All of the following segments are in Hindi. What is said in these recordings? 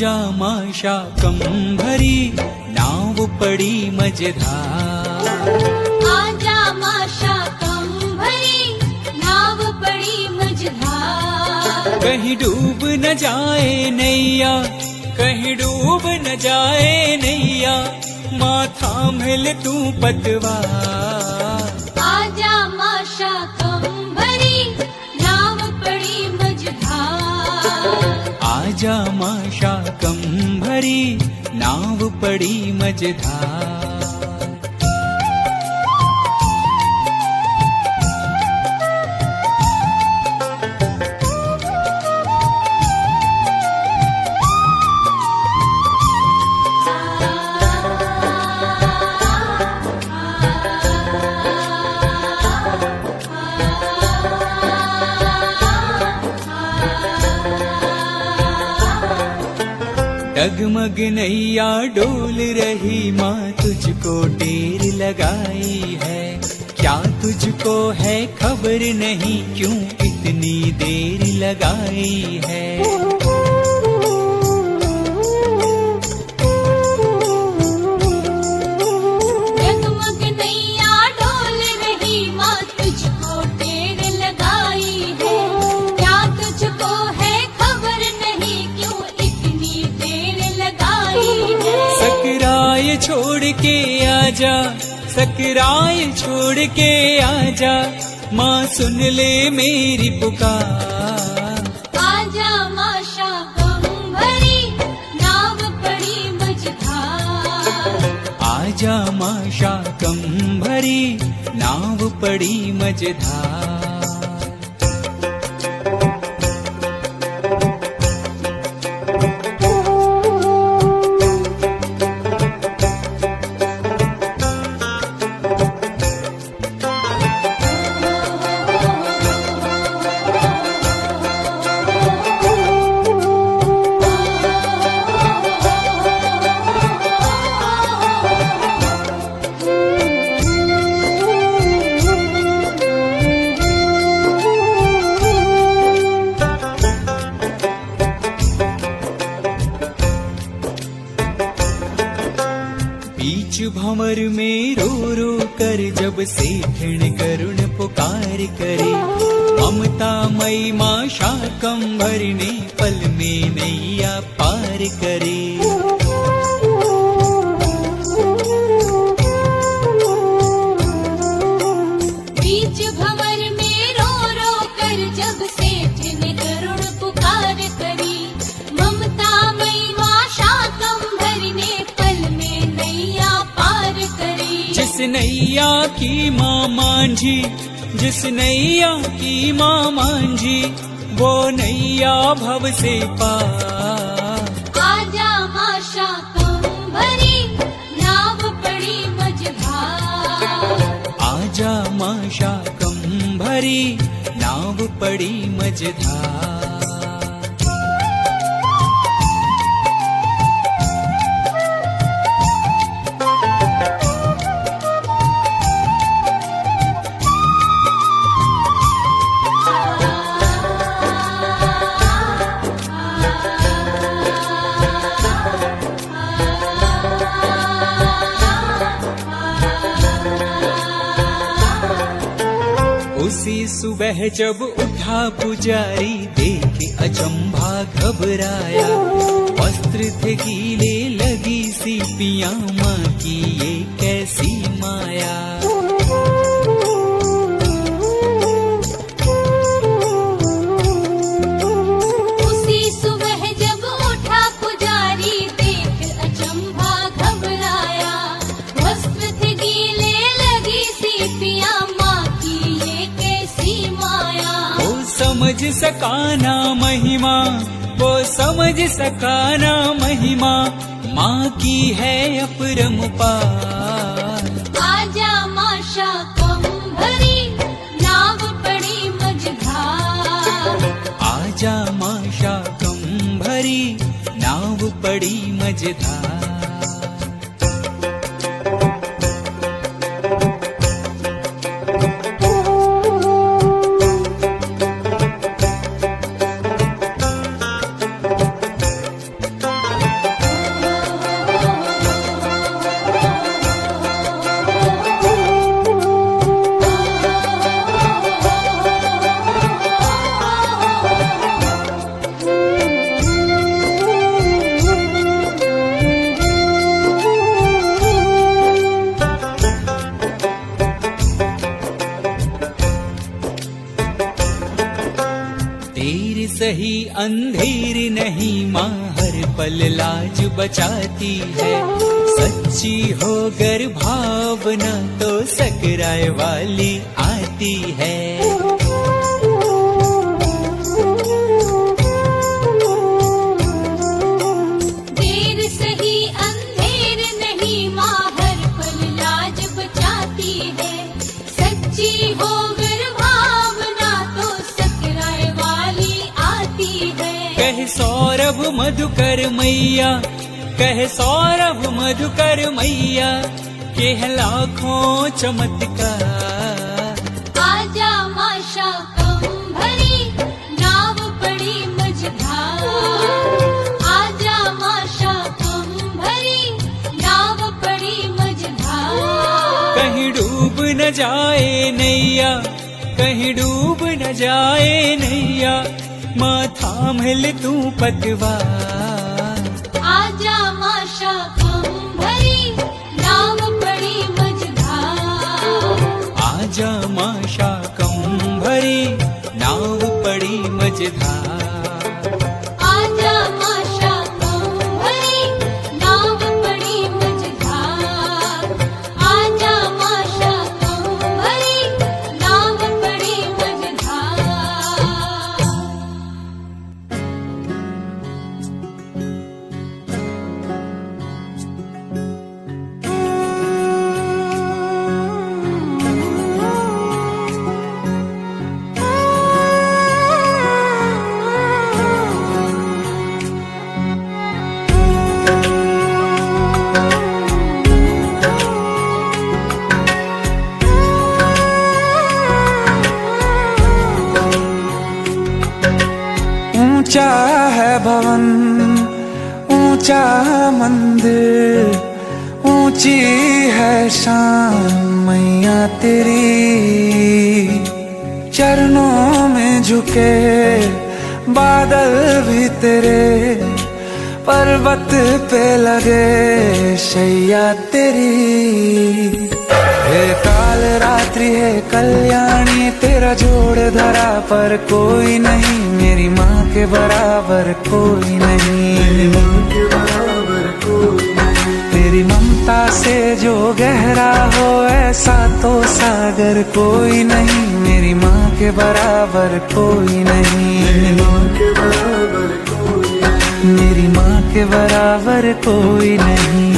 आजा माँ शाकंभरी नाव पड़ी मझधार। आजा माँ शाकंभरी नाव पड़ी मझधार। कहीं डूब न जाए नैया, कहीं डूब न जाए नैया, माँ थाम ले तू पतवार। आजा माँ शाकंभरी नाव पड़ी मझधार। आजा माँ शाकंभरी नाव पड़ी मझधार। डगमग नैया डोल रही माँ तुझको टेर लगाई है। क्या तुझको है खबर नहीं क्यों इतनी देर लगाई है। डगमग नैया डोल रही माँ तुझको टेर लगाई है। क्या तुझको है खबर नहीं क्यों इतनी देर लगाई है। सकराय छोड़ के आजा, सकराय छोड़ के आजा, माँ सुन ले मेरी पुकार। आजा माँ शाकंभरी नाव पड़ी मझधार। आजा माँ शाकंभरी नाव पड़ी मझधार। बीच भंवर में रो रो कर जब सेठन करुण पुकार करे, ममता मई माँ शाकंभरी ने पल में नैया पार करे। बीच भंवर में रो रो कर जब सेठ ने करुण पुकार करी, ममता मई माँ शाकंभरी ने पल में नैया पार करी। जिस नैया की माँ मांझी, जिस नैया की माँ मांझी, वो नैया भव से पार। आजा माँ शाकंभरी नाव पड़ी मझधार। आजा माँ शाकंभरी नाव पड़ी मझधार। उसी सुबह जब उठा पुजारी, देखे अचंभा घबराया। वस्त्र थे गीले लगी सीपियां, माँ की ये कैसी माया। उसी सुबह जब उठा पुजारी, देख अचंभा घबराया। वस्त्र थे गीले लगी सीपियां, माँ की ये कैसी माया। वो समझ सका ना महिमा, वो समझ सका ना महिमा, माँ की है अपरंपार। आजा माँ शाकंभरी नाव पड़ी मझधार। आजा माँ शाकंभरी नाव पड़ी मझधार। देर सही अंधेर नहीं, माँ हर पल लाज बचाती है। सच्ची हो गर भावना तो सकराए वाली आती है। देर सही अंधेर नहीं, माँ हर पल लाज बचाती है। सच्ची हो गर भावना तो सकराए वाली आती है। कह सौरभ मधुकर मैया, कह सौरभ मधुकर मैया, के है लाखों चमत्कार। आजा माशा कम भरी, नाव पड़ी मझधार। आजा माशा कम भरी, नाव पड़ी मझधार। कहीं डूब न जाए नैया, कहीं डूब न जाए नैया, माँ थाम ले तू पतवार। आजा माशा कम भरी, नाव पड़ी मझधार। आजा माशा कम भरी, नाव पड़ी मझधार। आजा माशा कम भरी, नाव पड़ी मझधार। आजा माशा कम भरी, नाव पड़ी मझधार। ऊंचा है भवन, ऊंचा मंदिर, ऊंची है शान मैया तेरी। चरणों में झुके बादल भी तेरे, पर्वत पे लगे शैया तेरी। हे काल रात्रि है कल्याणी, तेरा जोड़ धरा पर कोई नहीं। मेरी माँ के बराबर कोई नहीं। तेरी ममता से जो गहरा हो ऐसा तो सागर कोई नहीं। मेरी माँ के बराबर कोई नहीं। मेरी माँ के बराबर कोई नहीं। मेरी माँ के बराबर कोई नहीं।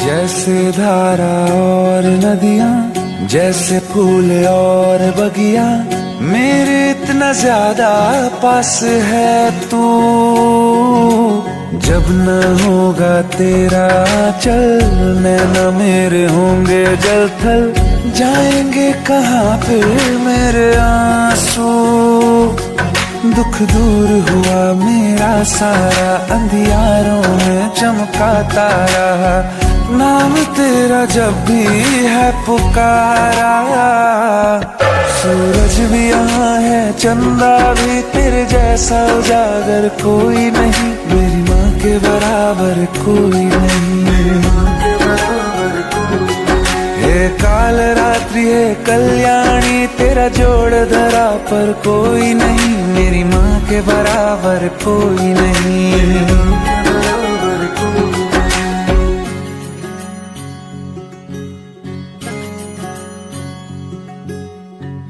जैसे धारा और नदियाँ, जैसे फूल और बगिया, मेरे इतना ज्यादा पास है तू। जब न होगा तेरा चल, नैना मेरे होंगे जल थल। जाएंगे कहाँ फिर मेरे आंसू। दुख दूर हुआ मेरा सारा, अंधियारों में चमका तारा। नाम तेरा जब भी है पुकारा। सूरज भी यहाँ है, चंदा भी, तेरे जैसा उजागर कोई नहीं। मेरी माँ के बराबर कोई नहीं। मेरी माँ के बराबर कोई नहीं। हे काल रात्रि है कल्याणी, तेरा जोड़ धरा पर कोई नहीं। मेरी माँ के बराबर कोई नहीं। मेरी माँ के बराबर कोई नहीं।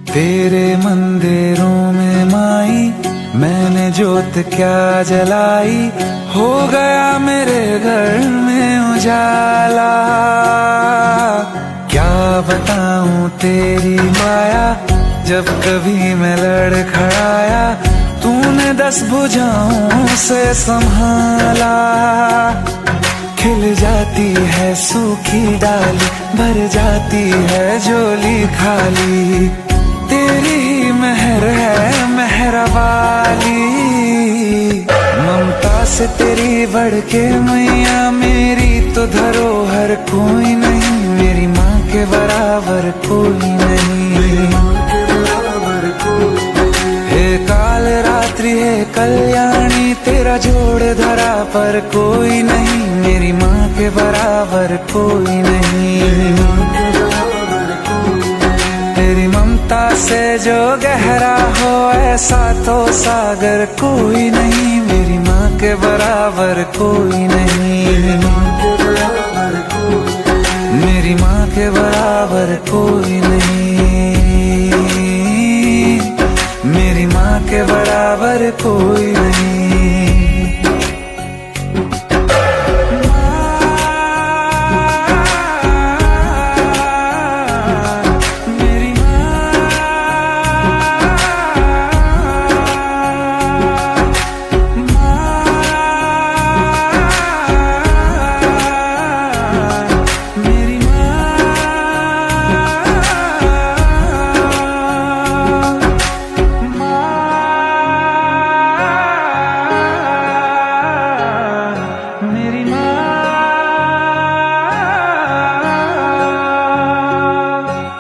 तेरे मंदिरों में माई, मैंने जोत क्या जलाई। हो गया मेरे घर में उजाला। क्या बताऊं तेरी माया, जब कभी मैं लड़खड़ाया, तूने 10 भुजाओं से संभाला। खिल जाती है सूखी डाली, भर जाती है झोली खाली। तेरी ही मेहर है मेहर वाली, ममता से तेरी बढ़ के मैया मेरी तो धरोहर कोई नहीं, मेरी माँ के बराबर कोई नहीं। हे काल रात्रि हे कल्याणी, तेरा जोड़ धरा पर कोई नहीं, मेरी माँ के बराबर कोई नहीं। तेरी ममता से जो गहरा हो ऐसा तो सागर कोई नहीं, मेरी माँ के बराबर कोई नहीं। मेरी माँ के बराबर कोई नहीं, मेरी माँ के बराबर कोई नहीं।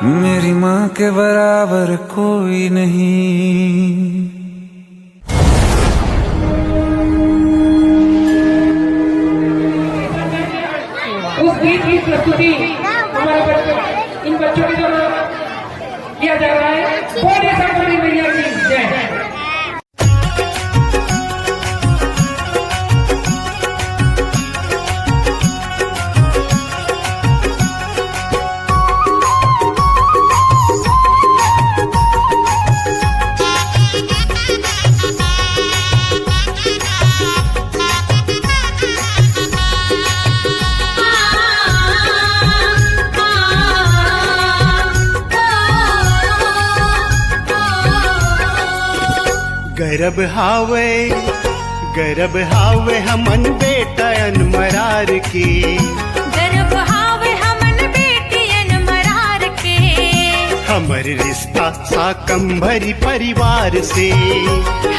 मेरी माँ के बराबर कोई नहीं। उस गीत की प्रस्तुति हमारे बच्चों इन बच्चों की द्वारा किया जा रहा है। बोले सरस्वती मैया की जय। गरब हावे हमन बेटन मरार की, गर्भ हावे हमन बेटियन मरार के। हमर रिश्ता शाकंभरी परिवार से,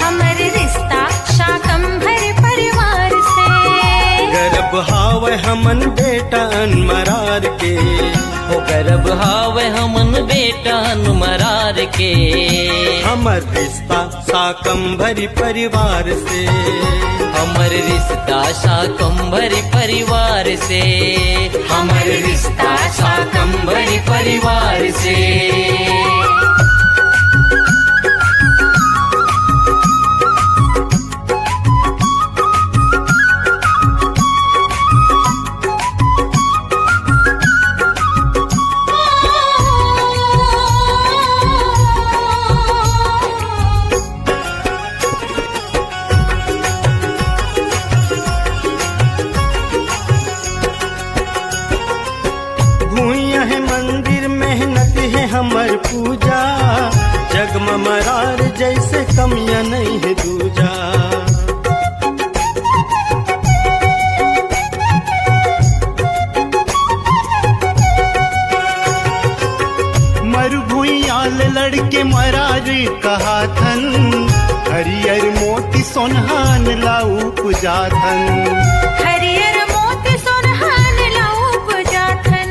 हमर रिश्ता शाकंभरी परिवार से। गर्भ हावे हमन बेटन मरार के, हो गर्भ हावे हमन बेटन मरार के। हमर रिश्ता शाकंभरी परिवार से, हमर रिश्ता शाकंभरी परिवार से। हमर रिश्ता शाकंभरी परिवार से। हमर पूजा जगम मरार जैसे कमियां नहीं है दूजा। मरुभूयाल लड़के मरार कहा थन, हरियर मोती सोनहान लाऊ पुजाथन। हरियर मोती सोनहान लाऊ पुजाथन।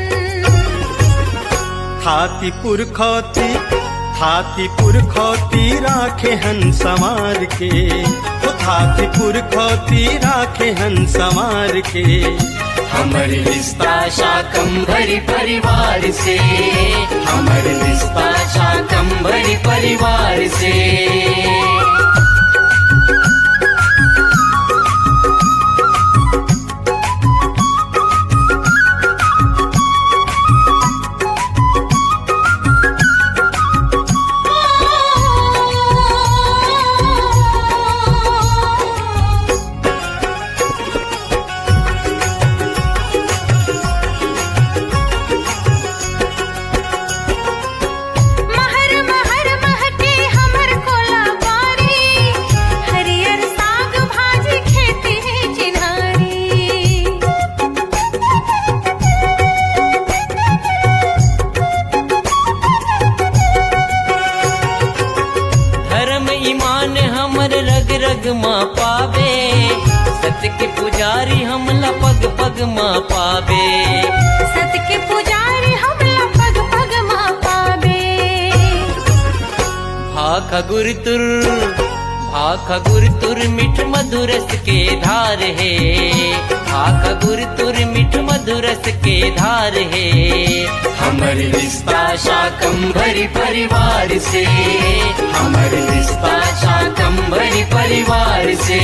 हाथी पुरखौती राखे हन समार के, हाथी पुरखौती राखे हन समार के। हमर रिश्ता शाकंभरी परिवार से, हमर रिश्ता शाकंभरी परिवार से। महर महर महके हमर कोला पग माँ पावे। सत के पुजारी हमला पग पग माँ पावे। भाखा गुरुतुर मिठ मधुरस के धार है। भाखा गुरुतुर मिठ मधुरस के धार है। हमर रिश्ता शाकंभरी परिवार से, हमर रिश्ता शाकंभरी परिवार से।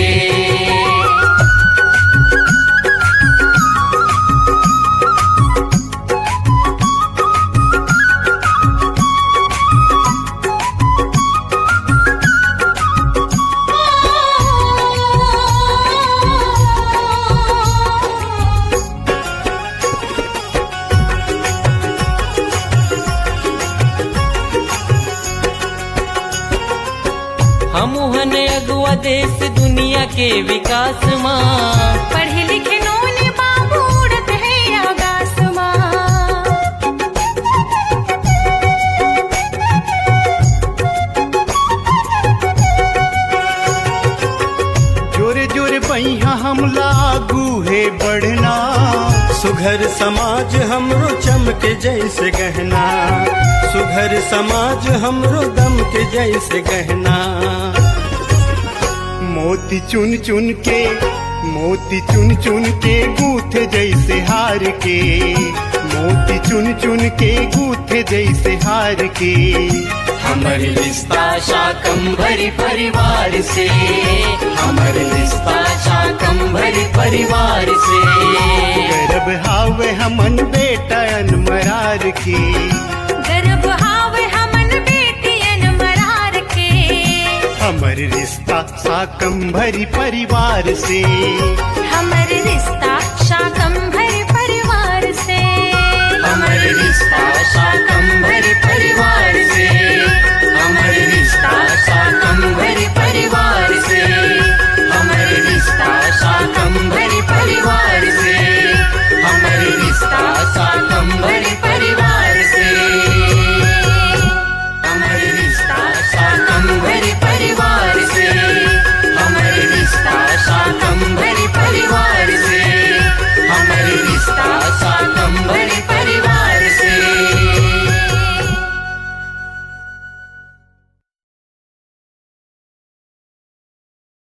हमहन अगुआ देश दुनिया के विकास माँ। पढ़े लिखे नोने बाबू उड़त है आकाश माँ। जोरे जोरे पहिया हम लागू है बढ़ना। सुघर समाज हमरो चमके जैसे गहना। सुघर समाज हमरो दम के जैसे गहना। मोती चुन चुन के गूथे जैसे हार के। मोती चुन चुन के गूथे जैसे हार के। हमर रिश्ता शाकंभरी परिवार से, हमर रिश्ता शाकंभरी परिवार से। गर्भ हावे हमन बेटा अनमरार के। गर्भ हावे हमन बेटियन मरार के। हमर रिश्ता शाकंभरी परिवार से, हमर रिश्ता शाकंभरी परिवार से। हमर रिश्ता शाकंभरी